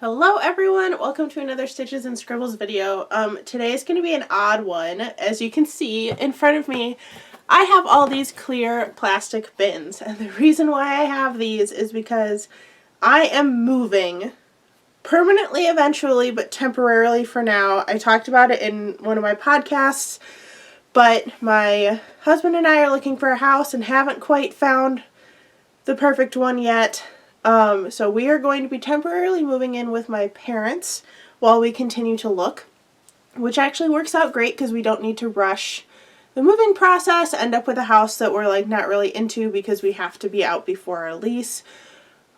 Hello everyone, welcome to another Stitches and Scribbles video. Today is going to be an odd one. As you can see in front of me, I have all these clear plastic bins, and the reason why I have these is because I am moving permanently eventually, but temporarily for now. I talked about it in one of my podcasts, but my husband and I are looking for a house and haven't quite found the perfect one yet. So we are going to be temporarily moving in with my parents while we continue to look, which actually works out great because we don't need to rush the moving process, end up with a house that we're like not really into because we have to be out before our lease.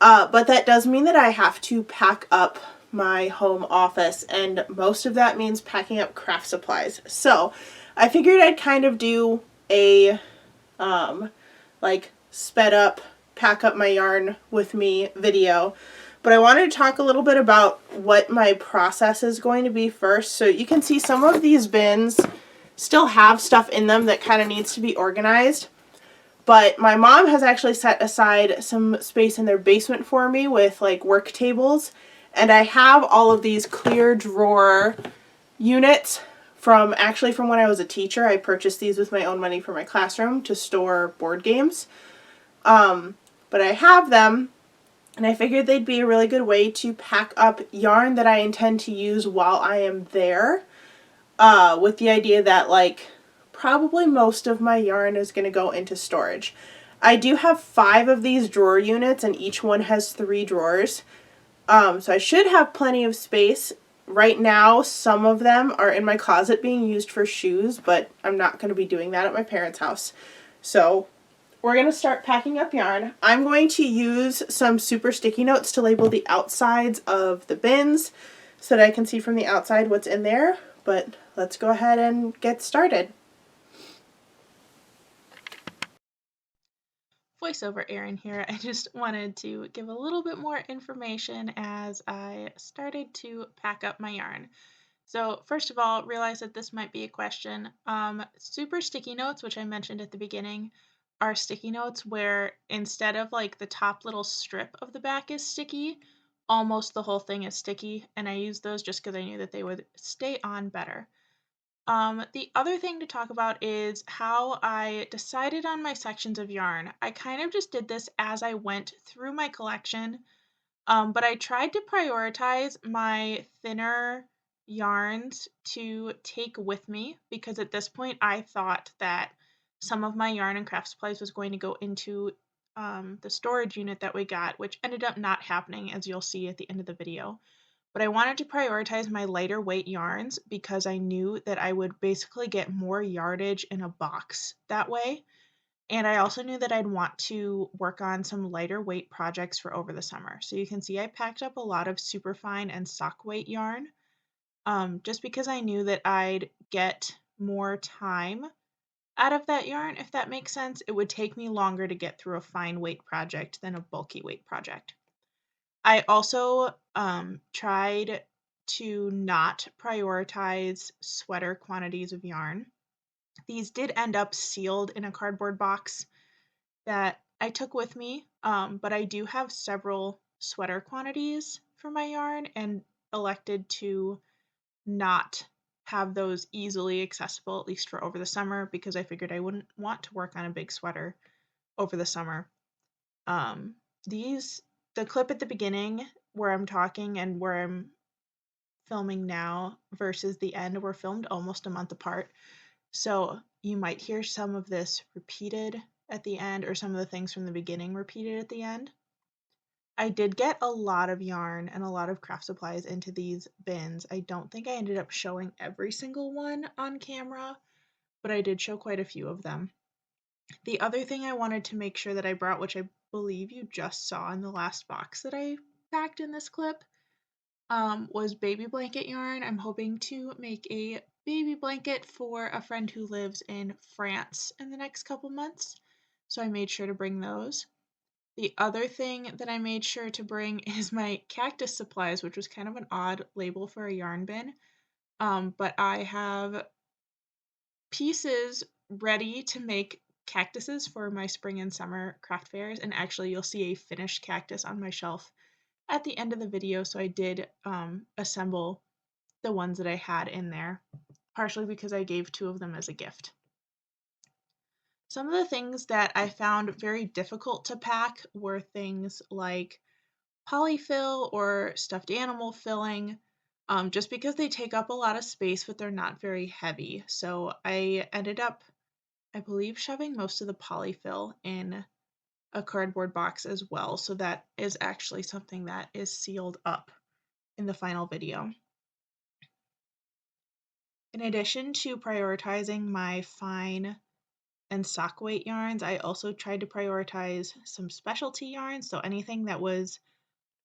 But that does mean that I have to pack up my home office, and most of that means packing up craft supplies. So I figured I'd kind of do a like sped up pack up my yarn with me video, but I wanted to talk a little bit about what my process is going to be first. So you can see some of these bins still have stuff in them that kind of needs to be organized, but my mom has actually set aside some space in their basement for me with like work tables, and I have all of these clear drawer units from when I was a teacher. I purchased these with my own money for my classroom to store board games. But I have them, and I figured they'd be a really good way to pack up yarn that I intend to use while I am there, with the idea that like probably most of my yarn is going to go into storage. I do have 5 of these drawer units, and each one has 3 drawers, so I should have plenty of space. Right now, some of them are in my closet being used for shoes, but I'm not going to be doing that at my parents' house. So we're going to start packing up yarn. I'm going to use some super sticky notes to label the outsides of the bins so that I can see from the outside what's in there, but let's go ahead and get started. Voiceover Erin here. I just wanted to give a little bit more information as I started to pack up my yarn. So first of all, realize that this might be a question. Super sticky notes, which I mentioned at the beginning, are sticky notes where instead of like the top little strip of the back is sticky, almost the whole thing is sticky, and I used those just because I knew that they would stay on better. The other thing to talk about is how I decided on my sections of yarn. I kind of just did this as I went through my collection, but I tried to prioritize my thinner yarns to take with me because at this point I thought that some of my yarn and craft supplies was going to go into the storage unit that we got, which ended up not happening, as you'll see at the end of the video. But I wanted to prioritize my lighter weight yarns because I knew that I would basically get more yardage in a box that way. And I also knew that I'd want to work on some lighter weight projects for over the summer. So you can see I packed up a lot of superfine and sock weight yarn, just because I knew that I'd get more time out of that yarn, if that makes sense. It would take me longer to get through a fine weight project than a bulky weight project. I also tried to not prioritize sweater quantities of yarn. These did end up sealed in a cardboard box that I took with me, but I do have several sweater quantities for my yarn and elected to not have those easily accessible, at least for over the summer, because I figured I wouldn't want to work on a big sweater over the summer. Um, these the clip at the beginning where I'm talking and where I'm filming now versus the end were filmed almost a month apart. So you might hear some of this repeated at the end or some of the things from the beginning repeated at the end. I did get a lot of yarn and a lot of craft supplies into these bins. I don't think I ended up showing every single one on camera, but I did show quite a few of them. The other thing I wanted to make sure that I brought, which I believe you just saw in the last box that I packed in this clip, was baby blanket yarn. I'm hoping to make a baby blanket for a friend who lives in France in the next couple months, so I made sure to bring those. The other thing that I made sure to bring is my cactus supplies, which was kind of an odd label for a yarn bin, but I have pieces ready to make cactuses for my spring and summer craft fairs, and actually you'll see a finished cactus on my shelf at the end of the video, so I did assemble the ones that I had in there, partially because I gave 2 of them as a gift. Some of the things that I found very difficult to pack were things like polyfill or stuffed animal filling, just because they take up a lot of space, but they're not very heavy. So I ended up, I believe, shoving most of the polyfill in a cardboard box as well. So that is actually something that is sealed up in the final video. In addition to prioritizing my fine and sock weight yarns, I also tried to prioritize some specialty yarns. So anything that was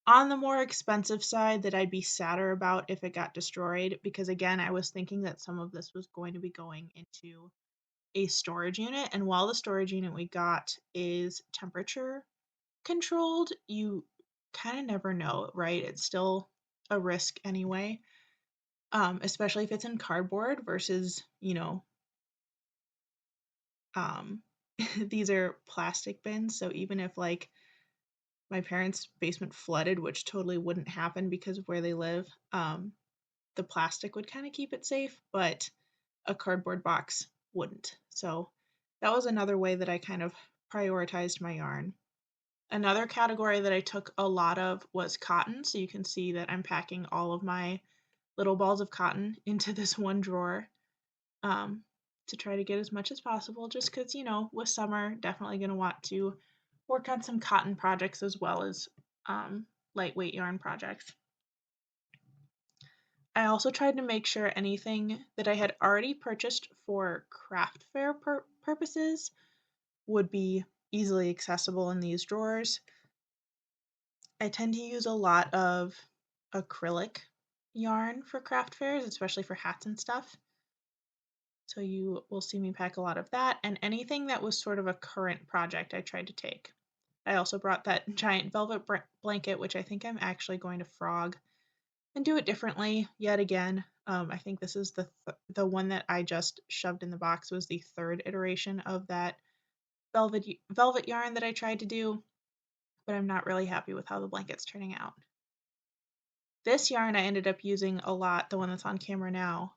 on the more expensive side that I'd be sadder about if it got destroyed, because again, I was thinking that some of this was going to be going into a storage unit, and while the storage unit we got is temperature controlled, you kind of never know, right? It's still a risk anyway, especially if it's in cardboard versus, these are plastic bins, so even if like my parents' basement flooded, which totally wouldn't happen because of where they live, the plastic would kind of keep it safe, but a cardboard box wouldn't. So that was another way that I kind of prioritized my yarn. Another category that I took a lot of was cotton. So you can see that I'm packing all of my little balls of cotton into this one drawer, to try to get as much as possible, just because, with summer, definitely going to want to work on some cotton projects as well as lightweight yarn projects. I also tried to make sure anything that I had already purchased for craft fair purposes would be easily accessible in these drawers. I tend to use a lot of acrylic yarn for craft fairs, especially for hats and stuff. So you will see me pack a lot of that, and anything that was sort of a current project I tried to take. I also brought that giant velvet blanket, which I think I'm actually going to frog and do it differently yet again. I think this is the one that I just shoved in the box was the 3rd iteration of that velvet yarn that I tried to do, but I'm not really happy with how the blanket's turning out. This yarn I ended up using a lot, the one that's on camera now,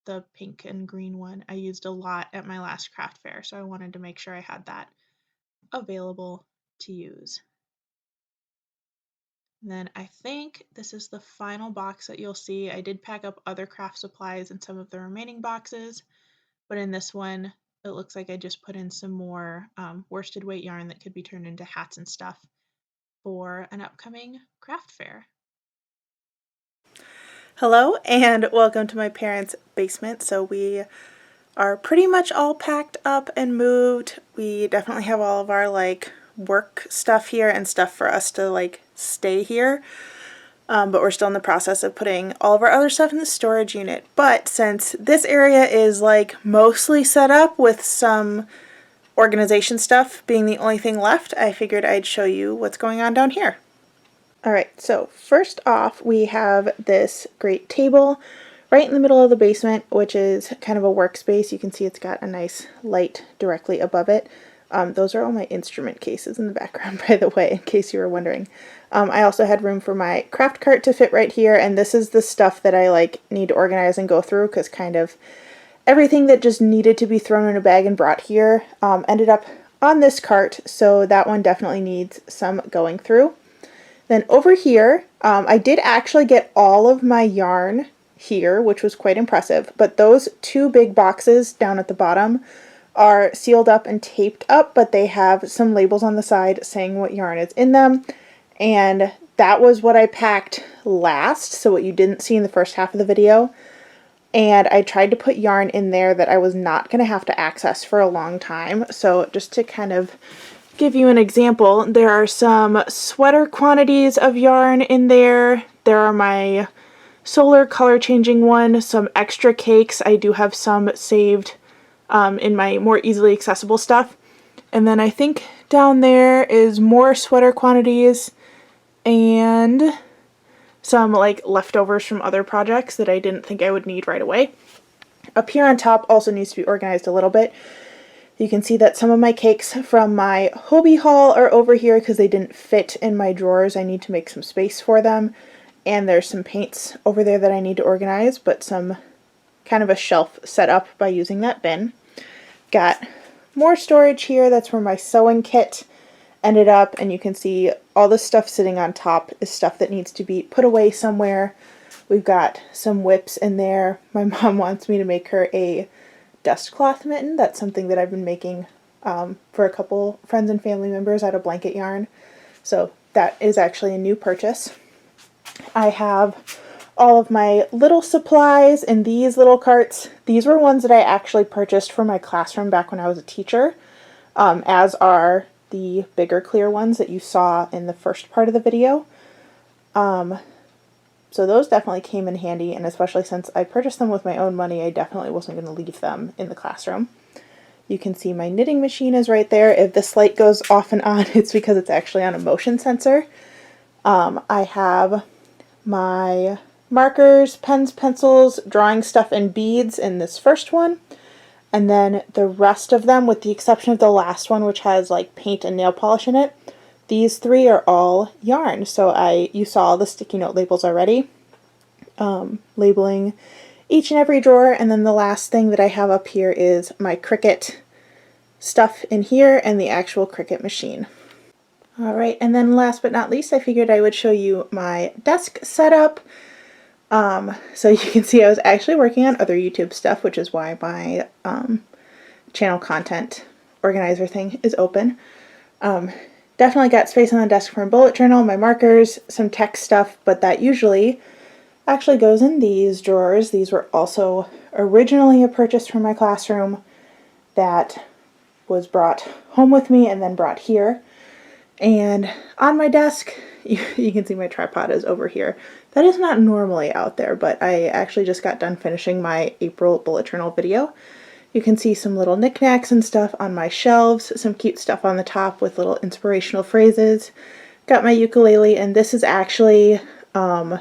the pink and green one, I used a lot at my last craft fair, so I wanted to make sure I had that available to use. And then I think this is the final box that you'll see. I did pack up other craft supplies in some of the remaining boxes, but in this one, it looks like I just put in some more worsted weight yarn that could be turned into hats and stuff for an upcoming craft fair. Hello and welcome to my parents' basement. So we are pretty much all packed up and moved. We definitely have all of our like work stuff here and stuff for us to like stay here. But we're still in the process of putting all of our other stuff in the storage unit. But since this area is like mostly set up with some organization stuff being the only thing left, I figured I'd show you what's going on down here. Alright, so first off we have this great table right in the middle of the basement, which is kind of a workspace. You can see it's got a nice light directly above it. Those are all my instrument cases in the background, by the way, in case you were wondering. I also had room for my craft cart to fit right here, and this is the stuff that I like need to organize and go through, because kind of everything that just needed to be thrown in a bag and brought here ended up on this cart, so that one definitely needs some going through. Then over here, I did actually get all of my yarn here, which was quite impressive, but those 2 big boxes down at the bottom are sealed up and taped up, but they have some labels on the side saying what yarn is in them, and that was what I packed last, so what you didn't see in the first half of the video. And I tried to put yarn in there that I was not going to have to access for a long time. So just to kind of give you an example, there are some sweater quantities of yarn in there. There are my solar color changing one, some extra cakes. I do have some saved in my more easily accessible stuff. And then I think down there is more sweater quantities and some like leftovers from other projects that I didn't think I would need right away. Up here on top also needs to be organized a little bit. You can see that some of my cakes from my Hobie haul are over here because they didn't fit in my drawers. I need to make some space for them. And there's some paints over there that I need to organize, but some kind of a shelf set up by using that bin. Got more storage here. That's where my sewing kit ended up, and you can see all the stuff sitting on top is stuff that needs to be put away somewhere. We've got some whips in there. My mom wants me to make her a dust cloth mitten. That's something that I've been making for a couple friends and family members out of blanket yarn. So that is actually a new purchase. I have all of my little supplies in these little carts. These were ones that I actually purchased for my classroom back when I was a teacher, as are the bigger clear ones that you saw in the first part of the video. So those definitely came in handy, and especially since I purchased them with my own money, I definitely wasn't going to leave them in the classroom. You can see my knitting machine is right there. If this light goes off and on, it's because it's actually on a motion sensor. I have my markers, pens, pencils, drawing stuff, and beads in this first one. And then the rest of them, with the exception of the last one, which has like paint and nail polish in it, these three are all yarn. So you saw the sticky note labels already, labeling each and every drawer. And then the last thing that I have up here is my Cricut stuff in here and the actual Cricut machine. Alright, and then last but not least, I figured I would show you my desk setup. So you can see I was actually working on other YouTube stuff, which is why my channel content organizer thing is open. Definitely got space on the desk for a bullet journal, my markers, some text stuff, but that usually actually goes in these drawers. These were also originally a purchase from my classroom that was brought home with me and then brought here. And on my desk, you can see my tripod is over here. That is not normally out there, but I actually just got done finishing my April bullet journal video. You can see some little knickknacks and stuff on my shelves, some cute stuff on the top with little inspirational phrases. Got my ukulele, and this is actually a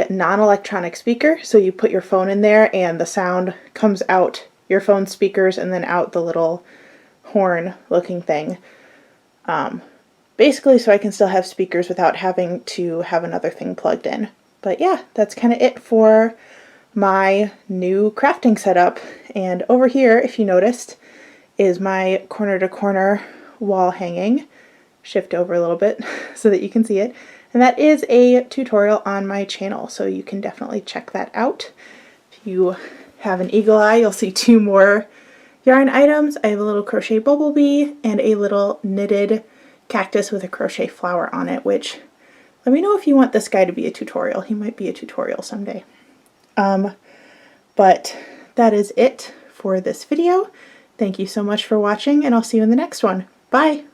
non-electronic speaker, so you put your phone in there and the sound comes out your phone speakers and then out the little horn looking thing. Basically so I can still have speakers without having to have another thing plugged in. But yeah, that's kind of it for my new crafting setup. And over here, if you noticed, is my corner to corner wall hanging. Shift over a little bit so that you can see it. And that is a tutorial on my channel, so you can definitely check that out. If you have an eagle eye, you'll see two more yarn items. I have a little crochet bumblebee and a little knitted cactus with a crochet flower on it, which, let me know if you want this guy to be a tutorial. He might be a tutorial someday. But that is it for this video. Thank you so much for watching, and I'll see you in the next one. Bye!